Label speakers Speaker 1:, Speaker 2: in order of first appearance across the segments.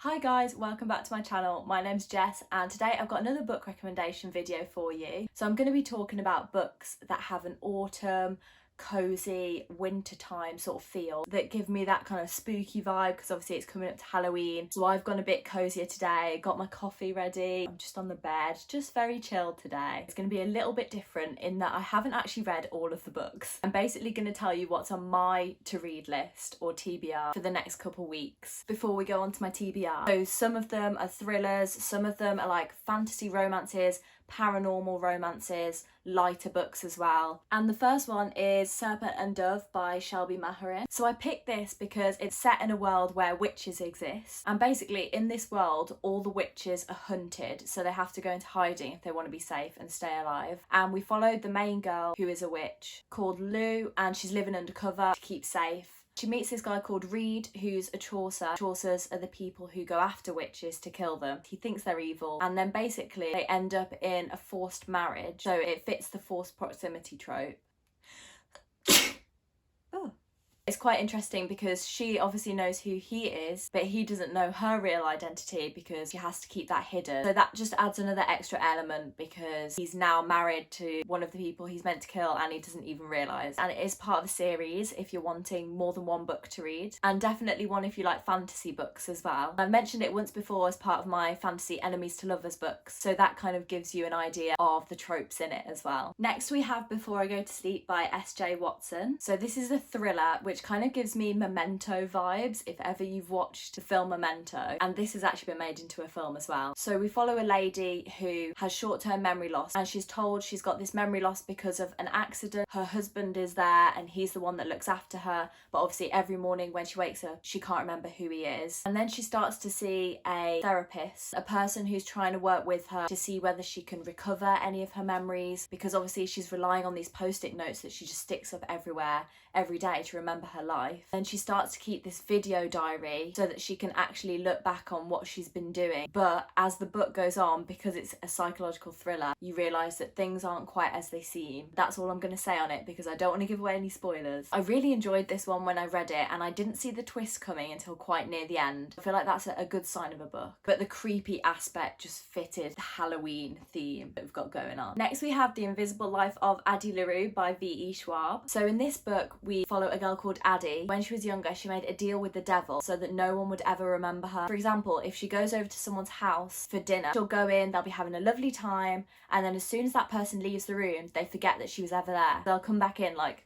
Speaker 1: Hi guys, welcome back to my channel. My name's Jess and today I've got another book recommendation video for you. So I'm going to be talking about books that have an autumn, cozy, wintertime sort of feel that give me that kind of spooky vibe because obviously it's coming up to Halloween. So I've gone a bit cozier today, got my coffee ready, I'm just on the bed, just very chilled today. It's going to be a little bit different in that I haven't actually read all of the books. I'm basically going to tell you what's on my to read list or TBR for the next couple weeks before we go on to my TBR. So some of them are thrillers, some of them are like fantasy romances, paranormal romances, lighter books as well. And the first one is Serpent Dove by Shelby Mahurin. So I picked this because it's set in a world where witches exist. And basically in this world, all the witches are hunted. So they have to go into hiding if they want to be safe and stay alive. And we followed the main girl who is a witch called LaRue, and she's living undercover to keep safe. She meets this guy called Reed, who's a Chaucer. Chaucers are the people who go after witches to kill them. He thinks they're evil. And then basically they end up in a forced marriage. So it fits the forced proximity trope. Oh. It's quite interesting because she obviously knows who he is, but he doesn't know her real identity because he has to keep that hidden. So that just adds another extra element because he's now married to one of the people he's meant to kill and he doesn't even realise. And it is part of a series if you're wanting more than one book to read, and definitely one if you like fantasy books as well. I've mentioned it once before as part of my fantasy enemies to lovers books, so that kind of gives you an idea of the tropes in it as well. Next we have Before I Go to Sleep by S.J. Watson. So this is a thriller which kind of gives me Memento vibes if ever you've watched the film Memento, and this has actually been made into a film as well. So we follow a lady who has short-term memory loss, and she's told she's got this memory loss because of an accident. Her husband is there and he's the one that looks after her, but obviously every morning when she wakes up she can't remember who he is. And then she starts to see a therapist, a person who's trying to work with her to see whether she can recover any of her memories, because obviously she's relying on these post-it notes that she just sticks up everywhere every day to remember her life. Then she starts to keep this video diary so that she can actually look back on what she's been doing. But as the book goes on, because it's a psychological thriller, you realise that things aren't quite as they seem. That's all I'm going to say on it because I don't want to give away any spoilers. I really enjoyed this one when I read it, and I didn't see the twist coming until quite near the end. I feel like that's a good sign of a book. But the creepy aspect just fitted the Halloween theme that we've got going on. Next we have The Invisible Life of Addie LaRue by V.E. Schwab. So in this book we follow a girl called Addie. When she was younger, she made a deal with the devil so that no one would ever remember her. For example, if she goes over to someone's house for dinner, she'll go in, they'll be having a lovely time, and then as soon as that person leaves the room, they forget that she was ever there. They'll come back in like,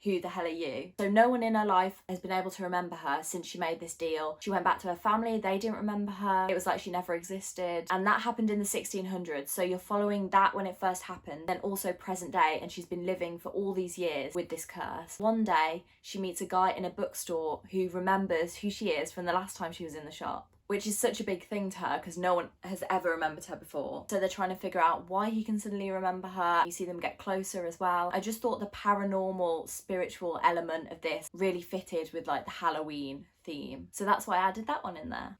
Speaker 1: who the hell are you? So no one in her life has been able to remember her since she made this deal. She went back to her family, they didn't remember her. It was like she never existed. And that happened in the 1600s. So you're following that when it first happened, then also present day, and she's been living for all these years with this curse. One day, she meets a guy in a bookstore who remembers who she is from the last time she was in the shop, which is such a big thing to her because no one has ever remembered her before. So they're trying to figure out why he can suddenly remember her. You see them get closer as well. I just thought the paranormal, spiritual element of this really fitted with like the Halloween theme. So that's why I added that one in there.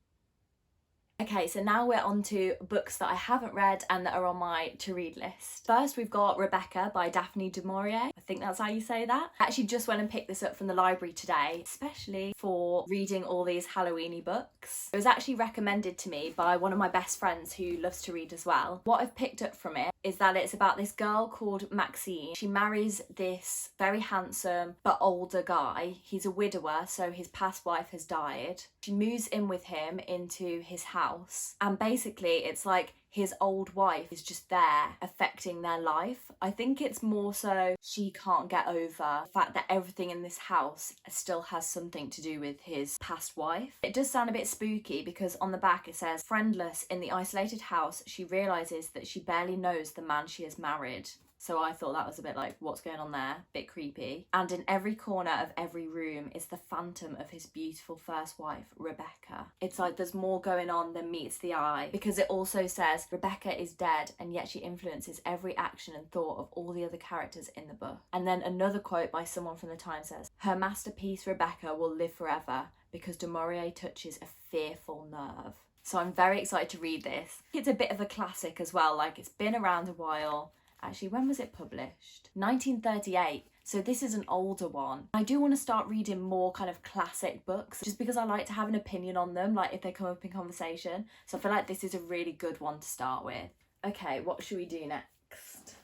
Speaker 1: Okay, so now we're on to books that I haven't read and that are on my to-read list. First, we've got Rebecca by Daphne du Maurier. I think that's how you say that. I actually just went and picked this up from the library today, especially for reading all these Halloween-y books. It was actually recommended to me by one of my best friends who loves to read as well. What I've picked up from it is that it's about this girl called Maxine. She marries this very handsome but older guy. He's a widower, so his past wife has died. She moves in with him into his house, and basically it's like his old wife is just there affecting their life. I think it's more so she can't get over the fact that everything in this house still has something to do with his past wife. It does sound a bit spooky because on the back it says, friendless in the isolated house, she realises that she barely knows the man she has married. So I thought that was a bit like, what's going on there? Bit creepy. And in every corner of every room is the phantom of his beautiful first wife, Rebecca. It's like there's more going on than meets the eye, because it also says Rebecca is dead and yet she influences every action and thought of all the other characters in the book. And then another quote by someone from the time says, her masterpiece Rebecca will live forever because du Maurier touches a fearful nerve. So I'm very excited to read this. It's a bit of a classic as well, like it's been around a while. Actually, when was it published? 1938. So this is an older one. I do want to start reading more kind of classic books just because I like to have an opinion on them, like if they come up in conversation. So I feel like this is a really good one to start with. Okay, what should we do next?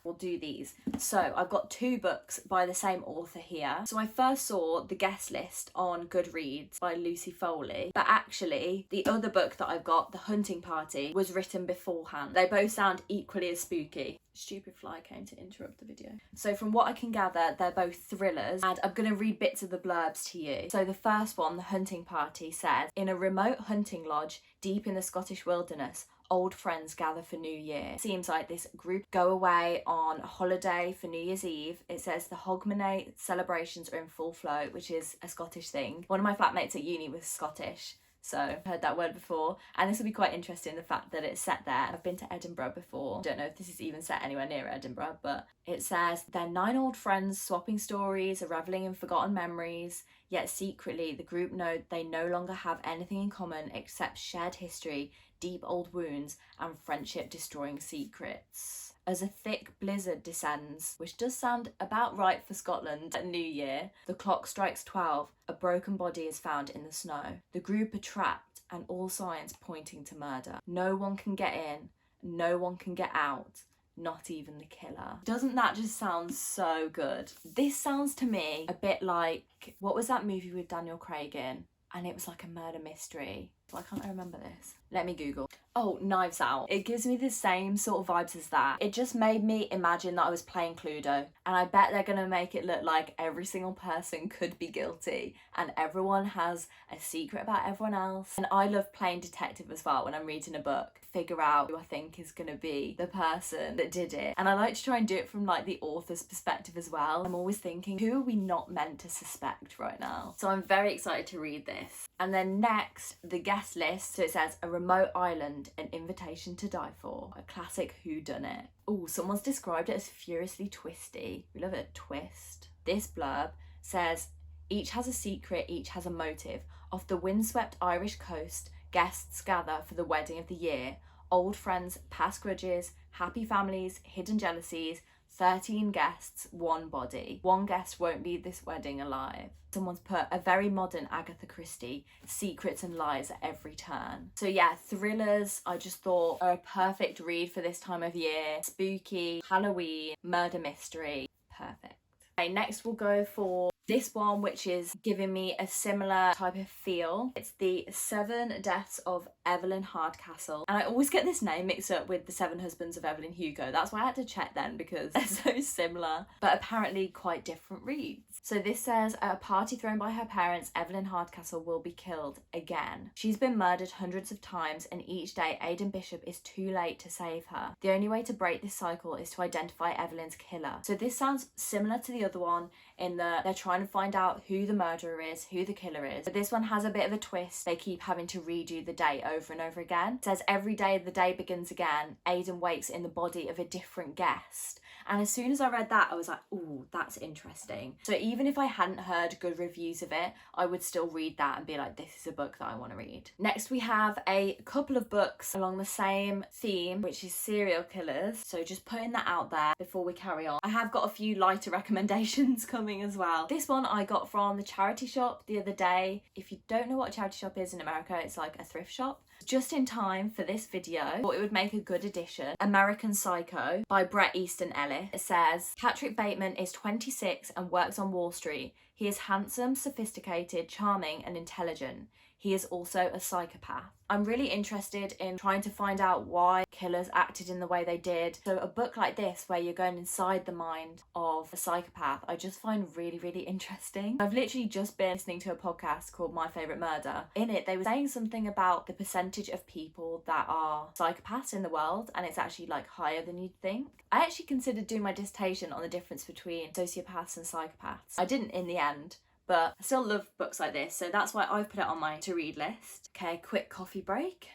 Speaker 1: We'll do these. So I've got 2 books by the same author here. So I first saw the guest list on Goodreads by Lucy Foley, but actually the other book that I've got, The Hunting Party, was written beforehand. They both sound equally as spooky. Stupid fly came to interrupt the video. So from what I can gather, they're both thrillers, and I'm going to read bits of the blurbs to you. So the first one, The Hunting Party, says, in a remote hunting lodge deep in the Scottish wilderness, old friends gather for New Year. Seems like this group go away on a holiday for New Year's Eve. It says the Hogmanay celebrations are in full flow, which is a Scottish thing. One of my flatmates at uni was Scottish, so I've heard that word before, and this will be quite interesting, the fact that it's set there. I've been to Edinburgh before. Don't know if this is even set anywhere near Edinburgh, but it says they're 9 old friends swapping stories, reveling in forgotten memories, yet secretly the group know they no longer have anything in common except shared history, deep old wounds, and friendship destroying secrets. As a thick blizzard descends, which does sound about right for Scotland at New Year, the clock strikes 12, a broken body is found in the snow. The group are trapped and all signs pointing to murder. No one can get in, no one can get out, not even the killer. Doesn't that just sound so good? This sounds to me a bit like, what was that movie with Daniel Craig in? And it was like a murder mystery. Why can't I remember this? Let me Google. Oh, Knives Out. It gives me the same sort of vibes as that. It just made me imagine that I was playing Cluedo, and I bet they're gonna make it look like every single person could be guilty and everyone has a secret about everyone else. And I love playing detective as well when I'm reading a book. Figure out who I think is gonna be the person that did it. And I like to try and do it from like the author's perspective as well. I'm always thinking, who are we not meant to suspect right now? So I'm very excited to read this. And then next, the guest list. So it says, a remote island, an invitation to die for. A classic whodunit. Oh, someone's described it as furiously twisty. We love a twist. This blurb says, each has a secret, each has a motive. Off the windswept Irish coast, guests gather for the wedding of the year. Old friends, past grudges, happy families, hidden jealousies. 13 guests, 1 body. 1 guest won't leave this wedding alive. Someone's put a very modern Agatha Christie, secrets and lies at every turn. So yeah, thrillers I just thought are a perfect read for this time of year. Spooky, Halloween, murder mystery, perfect. Okay, next we'll go for this one, which is giving me a similar type of feel. It's the 7 Deaths of Evelyn Hardcastle. And I always get this name mixed up with the 7 Husbands of Evelyn Hugo. That's why I had to check then, because they're so similar, but apparently quite different reads. So this says, at a party thrown by her parents, Evelyn Hardcastle will be killed again. She's been murdered hundreds of times, and each day Aidan Bishop is too late to save her. The only way to break this cycle is to identify Evelyn's killer. So this sounds similar to the other one in that they're trying to find out who the murderer is, who the killer is. But this one has a bit of a twist. They keep having to redo the day over and over again. It says every day the day begins again. Aidan wakes in the body of a different guest. And as soon as I read that, I was like, ooh, that's interesting. So even if I hadn't heard good reviews of it, I would still read that and be like, this is a book that I want to read. Next, we have a couple of books along the same theme, which is serial killers. So just putting that out there before we carry on. I have got a few lighter recommendations coming as well. This one I got from the charity shop the other day. If you don't know what a charity shop is in America, it's like a thrift shop. Just in time for this video, I thought it would make a good addition. American Psycho by Bret, Easton, Ellis. It says, Patrick Bateman is 26 and works on Wall Street. He is handsome, sophisticated, charming, and intelligent. He is also a psychopath. I'm really interested in trying to find out why killers acted in the way they did. So a book like this, where you're going inside the mind of a psychopath, I just find really, really interesting. I've literally just been listening to a podcast called My Favourite Murder. In it, they were saying something about the percentage of people that are psychopaths in the world, and it's actually like higher than you'd think. I actually considered doing my dissertation on the difference between sociopaths and psychopaths. I didn't in the end, but I still love books like this, so that's why I've put it on my to-read list. Okay, quick coffee break.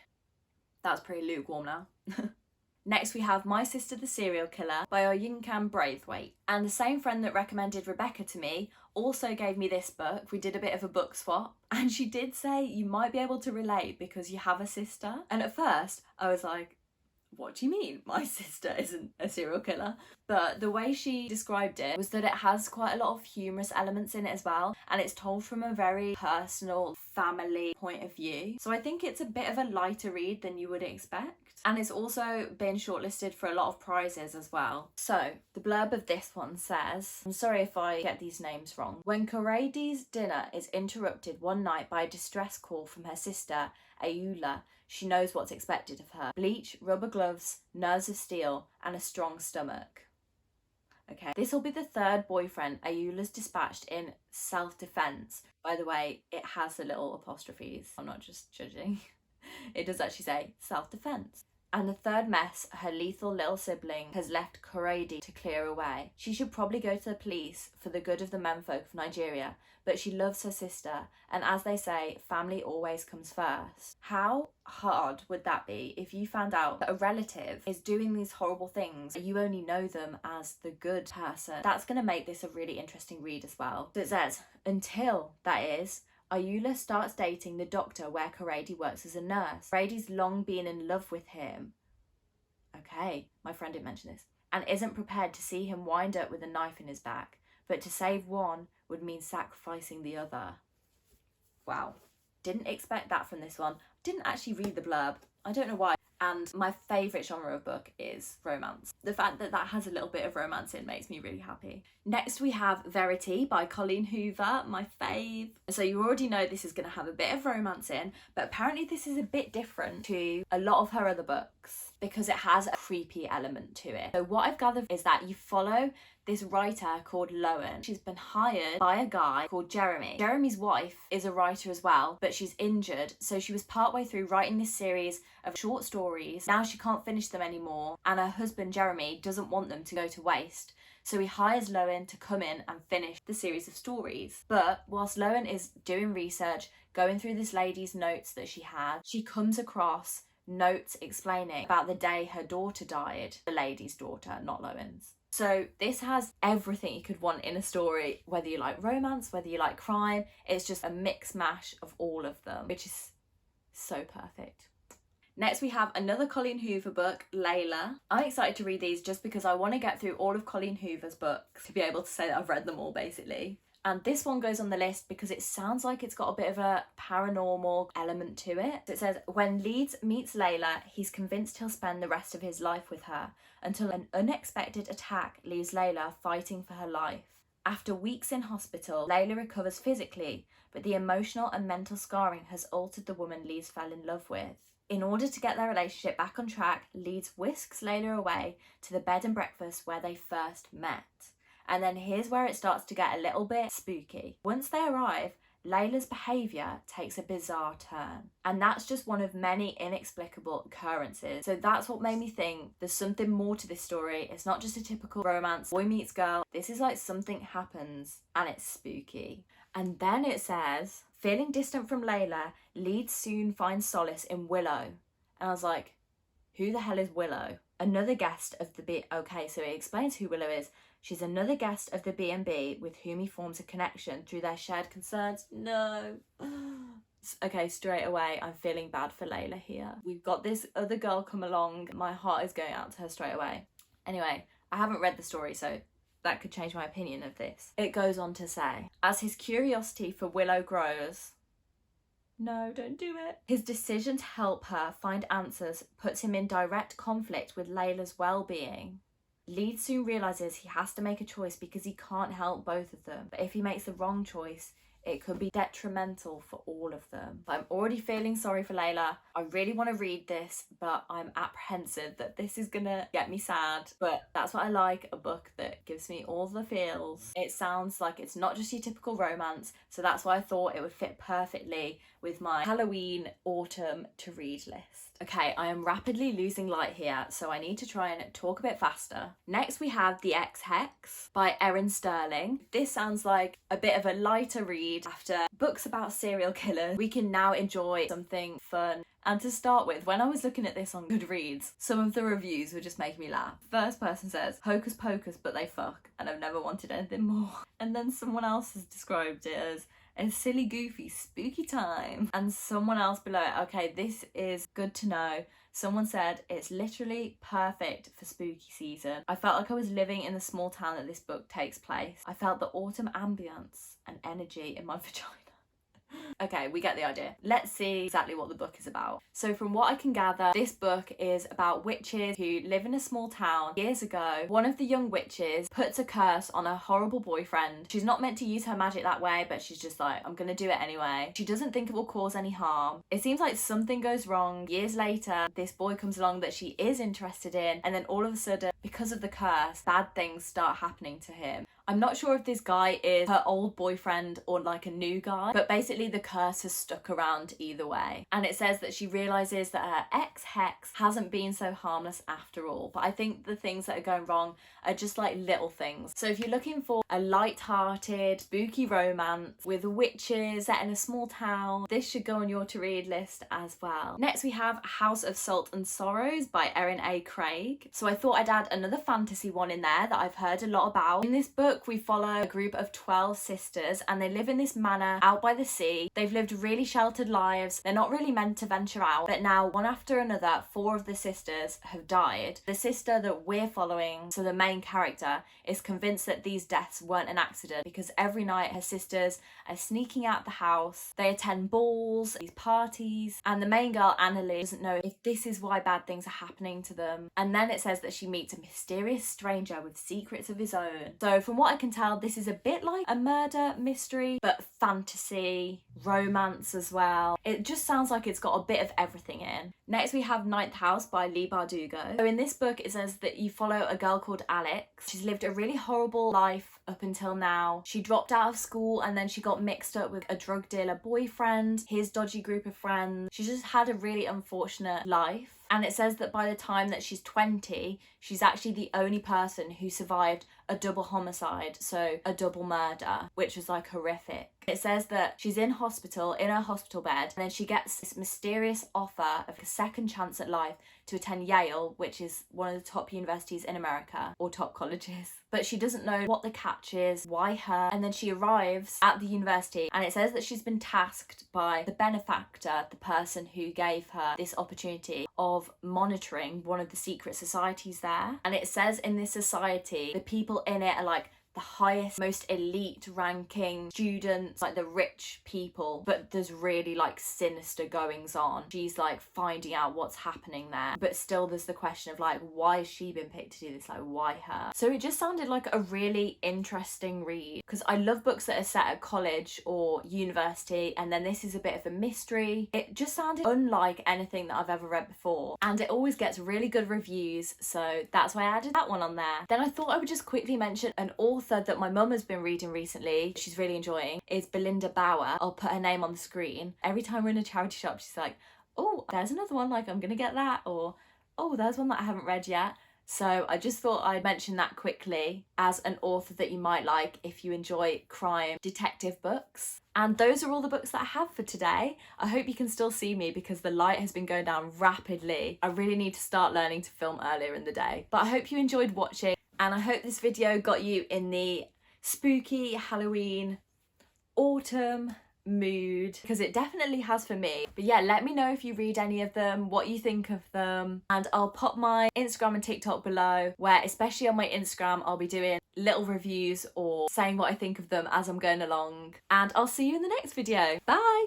Speaker 1: That's pretty lukewarm now. Next we have My Sister the Serial Killer by Oyinkan Braithwaite. And the same friend that recommended Rebecca to me also gave me this book. We did a bit of a book swap, and she did say you might be able to relate because you have a sister. And at first I was like, what do you mean my sister isn't a serial killer? But the way she described it was that it has quite a lot of humorous elements in it as well, and it's told from a very personal family point of view. So I think it's a bit of a lighter read than you would expect. And it's also been shortlisted for a lot of prizes as well. So the blurb of this one says, I'm sorry if I get these names wrong. When Corradi's dinner is interrupted one night by a distress call from her sister, Ayula, she knows what's expected of her. Bleach, rubber gloves, nerves of steel, and a strong stomach. Okay, this will be the third boyfriend Ayula's dispatched in self-defense. By the way, it has the little apostrophes. I'm not just judging. It does actually say self-defense. And the third mess her lethal little sibling has left Corradi to clear away. She should probably go to the police for the good of the menfolk of Nigeria, but she loves her sister, and as they say, family always comes first. How hard would that be if you found out that a relative is doing these horrible things, you only know them as the good person? That's going to make this a really interesting read as well. So it says, until, that is, Ayula starts dating the doctor where Corradi works as a nurse. Corradi's long been in love with him. Okay, my friend didn't mention this. And isn't prepared to see him wind up with a knife in his back. But to save one would mean sacrificing the other. Wow. Didn't expect that from this one. Didn't actually read the blurb. I don't know why. And my favourite genre of book is romance. The fact that that has a little bit of romance in makes me really happy. Next we have Verity by Colleen Hoover, my fave. So you already know this is going to have a bit of romance in, but apparently this is a bit different to a lot of her other books because it has a creepy element to it. So what I've gathered is that you follow this writer called Lowen. She's been hired by a guy called Jeremy. Jeremy's wife is a writer as well, but she's injured, so she was partway through writing this series of short stories. Now she can't finish them anymore, and her husband Jeremy doesn't want them to go to waste. So he hires Lowen to come in and finish the series of stories. But whilst Lowen is doing research, going through this lady's notes that she had, she comes across notes explaining about the day her daughter died. The lady's daughter, not Lowen's. So this has everything you could want in a story, whether you like romance, whether you like crime. It's just a mix mash of all of them, which is so perfect. Next we have another Colleen Hoover book, Layla. I'm excited to read these just because I want to get through all of Colleen Hoover's books to be able to say that I've read them all basically. And this one goes on the list because it sounds like it's got a bit of a paranormal element to it. It says, when Leeds meets Layla, he's convinced he'll spend the rest of his life with her until an unexpected attack leaves Layla fighting for her life. After weeks in hospital, Layla recovers physically, but the emotional and mental scarring has altered the woman Leeds fell in love with. In order to get their relationship back on track, Leeds whisks Layla away to the bed and breakfast where they first met. And then here's where it starts to get a little bit spooky. Once they arrive, Layla's behaviour takes a bizarre turn. And that's just one of many inexplicable occurrences. So that's what made me think there's something more to this story. It's not just a typical romance, boy meets girl. This is like something happens and it's spooky. And then it says, feeling distant from Layla, Leeds soon finds solace in Willow. And I was like, who the hell is Willow? Another guest of the okay, so it explains who Willow is. She's another guest of the B&B with whom he forms a connection through their shared concerns. No. Okay, straight away, I'm feeling bad for Layla here. We've got this other girl come along. My heart is going out to her straight away. Anyway, I haven't read the story, so that could change my opinion of this. It goes on to say, as his curiosity for Willow grows, no, don't do it. His decision to help her find answers puts him in direct conflict with Layla's well-being. Leeds soon realises he has to make a choice because he can't help both of them. But if he makes the wrong choice, it could be detrimental for all of them. But I'm already feeling sorry for Layla. I really want to read this, but I'm apprehensive that this is gonna get me sad. But that's what I like, a book that gives me all the feels. It sounds like it's not just your typical romance, so that's why I thought it would fit perfectly with my Halloween autumn to read list. Okay, I am rapidly losing light here, so I need to try and talk a bit faster. Next we have The Ex Hex by Erin Sterling. This sounds like a bit of a lighter read. After books about serial killers, we can now enjoy something fun. And to start with, when I was looking at this on Goodreads, some of the reviews were just making me laugh. First person says, hocus pocus, but they fuck, and I've never wanted anything more. And then someone else has described it as a silly, goofy, spooky time. And someone else below, okay, this is good to know. Someone said it's literally perfect for spooky season. I felt like I was living in the small town that this book takes place. I felt the autumn ambience and energy in my vagina. Okay, we get the idea. Let's see exactly what the book is about. So from what I can gather, this book is about witches who live in a small town. Years ago, one of the young witches puts a curse on a horrible boyfriend. She's not meant to use her magic that way, but she's just like, I'm gonna do it anyway. She doesn't think it will cause any harm. It seems like something goes wrong. Years later, this boy comes along that she is interested in, and then all of a sudden, because of the curse, bad things start happening to him. I'm not sure if this guy is her old boyfriend or like a new guy, but basically the curse has stuck around either way. And it says that she realises that her X Hex hasn't been so harmless after all. But I think the things that are going wrong are just like little things. So if you're looking for a light-hearted, spooky romance with witches set in a small town, this should go on your to-read list as well. Next we have House of Salt and Sorrows by Erin A. Craig. So I thought I'd add another fantasy one in there that I've heard a lot about. In this book, we follow a group of 12 sisters and they live in this manor out by the sea. They've lived really sheltered lives. They're not really meant to venture out, but now one after another, 4 of the sisters have died. The sister that we're following, so the main character, is convinced that these deaths weren't an accident because every night her sisters are sneaking out the house. They attend balls, these parties, and the main girl, Annalie, doesn't know if this is why bad things are happening to them. And then it says that she meets a mysterious stranger with secrets of his own. So from what I can tell, this is a bit like a murder mystery, but fantasy, romance as well. It just sounds like it's got a bit of everything in. Next we have Ninth House by Leigh Bardugo. So in this book it says that you follow a girl called Alex. She's lived a really horrible life up until now. She dropped out of school and then she got mixed up with a drug dealer boyfriend, his dodgy group of friends. She just had a really unfortunate life. And it says that by the time that she's 20, she's actually the only person who survived a double homicide, so a double murder, which was like horrific. It says that she's in hospital, in her hospital bed, and then she gets this mysterious offer of a second chance at life to attend Yale, which is one of the top universities in America, or top colleges. But she doesn't know what the catch is, why her, and then she arrives at the university and it says that she's been tasked by the benefactor, the person who gave her this opportunity, of monitoring one of the secret societies there. And it says in this society, the people in it are like the highest, most elite ranking students, like the rich people, but there's really like sinister goings on. She's like finding out what's happening there, but still there's the question of like, why has she been picked to do this? Like, why her? So it just sounded like a really interesting read, because I love books that are set at college or university, and then this is a bit of a mystery. It just sounded unlike anything that I've ever read before, and it always gets really good reviews, so that's why I added that one on there. Then I thought I would just quickly mention an author that my mum has been reading recently, she's really enjoying, is Belinda Bauer. I'll put her name on the screen. Every time we're in a charity shop, she's like, oh, there's another one, like I'm gonna get that, or oh, there's one that I haven't read yet. So I just thought I'd mention that quickly as an author that you might like if you enjoy crime detective books. And those are all the books that I have for today. I hope you can still see me because the light has been going down rapidly. I really need to start learning to film earlier in the day. But I hope you enjoyed watching, and I hope this video got you in the spooky Halloween autumn mood, because it definitely has for me. But yeah, let me know if you read any of them, what you think of them, and I'll pop my Instagram and TikTok below, where especially on my Instagram I'll be doing little reviews or saying what I think of them as I'm going along. And I'll see you in the next video. Bye!